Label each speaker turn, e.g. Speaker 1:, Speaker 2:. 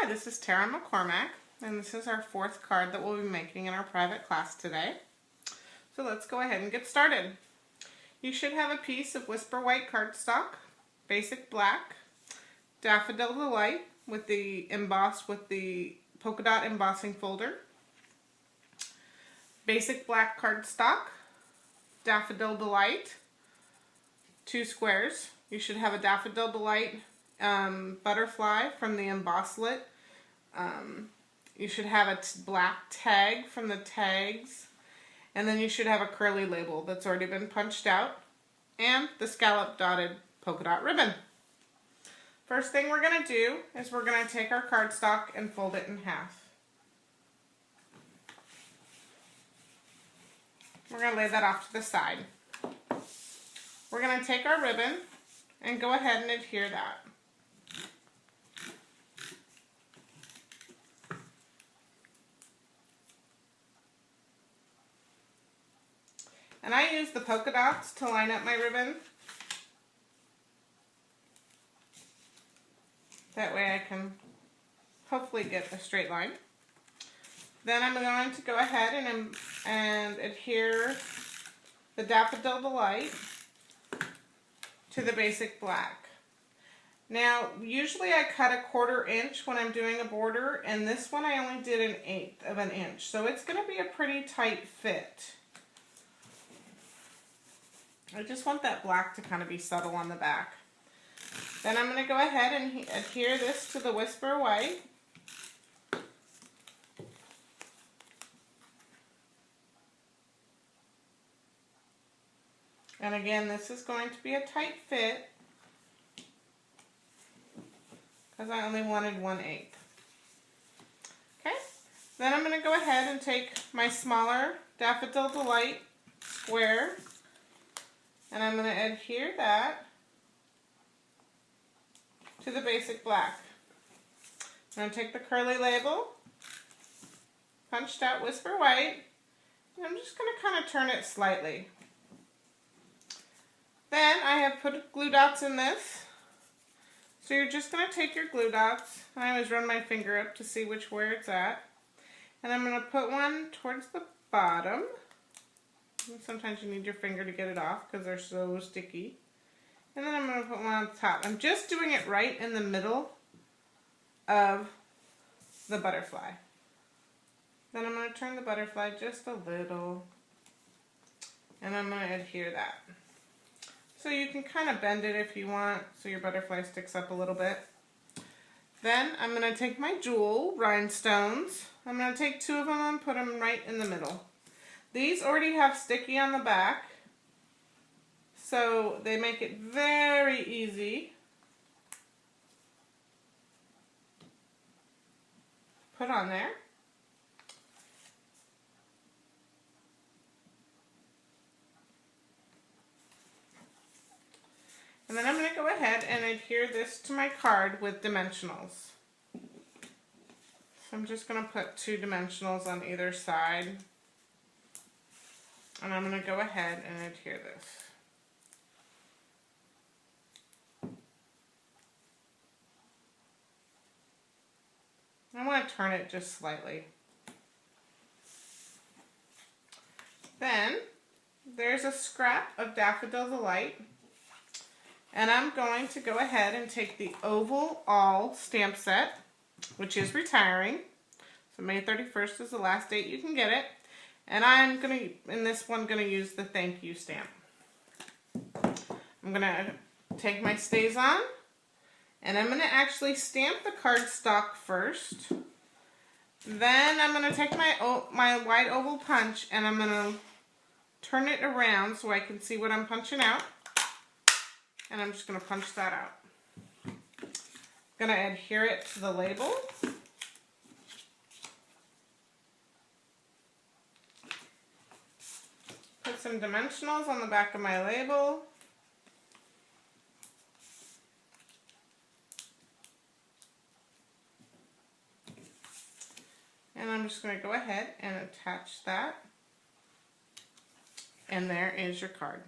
Speaker 1: Hi, this is Tara McCormack, and this is our fourth card that we'll be making in our private class today. So let's go ahead and get started. You should have a piece of Whisper White cardstock, basic black, Daffodil Delight with the embossed with the polka dot embossing folder, basic black cardstock, Daffodil Delight, 2 squares. You should have a Daffodil Delight butterfly from the Embosslits. You should have a black tag from the tags, and then you should have a curly label that's already been punched out, and the scallop dotted polka dot ribbon. First thing we're going to do is we're going to take our cardstock and fold it in half. We're going to lay that off to the side. We're going to take our ribbon and go ahead and adhere that. And I use the polka dots to line up my ribbon. That way I can hopefully get a straight line. Then I'm going to go ahead and adhere the Daffodil Delight to the basic black. Now, usually I cut a 1/4 inch when I'm doing a border, and this one I only did 1/8 of an inch. So it's going to be a pretty tight fit. I just want that black to kind of be subtle on the back. Then I'm going to go ahead and adhere this to the Whisper White. And again, this is going to be a tight fit because I only wanted 1/8. Okay, then I'm going to go ahead and take my smaller Daffodil Delight square, and I'm going to adhere that to the basic black. I'm going to take the curly label, punched out Whisper White, and I'm just going to kind of turn it slightly. Then I have put glue dots in this. So you're just going to take your glue dots, and I always run my finger up to see where it's at. And I'm going to put one towards the bottom. And sometimes you need your finger to get it off because they're so sticky. And then I'm going to put one on the top. I'm just doing it right in the middle of the butterfly. Then I'm going to turn the butterfly just a little, and I'm going to adhere that. So you can kind of bend it if you want, so your butterfly sticks up a little bit. Then I'm going to take my jewel, Rhinestones. I'm going to take 2 of them and put them right in the middle. These already have sticky on the back, so they make it very easy. Put on there. And then I'm going to go ahead and adhere this to my card with dimensionals. So I'm just going to put 2 dimensionals on either side. And I'm going to go ahead and adhere this. I want to turn it just slightly. Then there's a scrap of Daffodil Delight. And I'm going to go ahead and take the Oval All stamp set, which is retiring. So May 31st is the last date you can get it. And I'm going to, in this one, going to use the thank you stamp. I'm going to take my StazOn, and I'm going to actually stamp the cardstock first. Then I'm going to take my wide oval punch, and I'm going to turn it around so I can see what I'm punching out. And I'm just going to punch that out. I'm going to adhere it to the label. Put some dimensionals on the back of my label. And I'm just going to go ahead and attach that. And there is your card.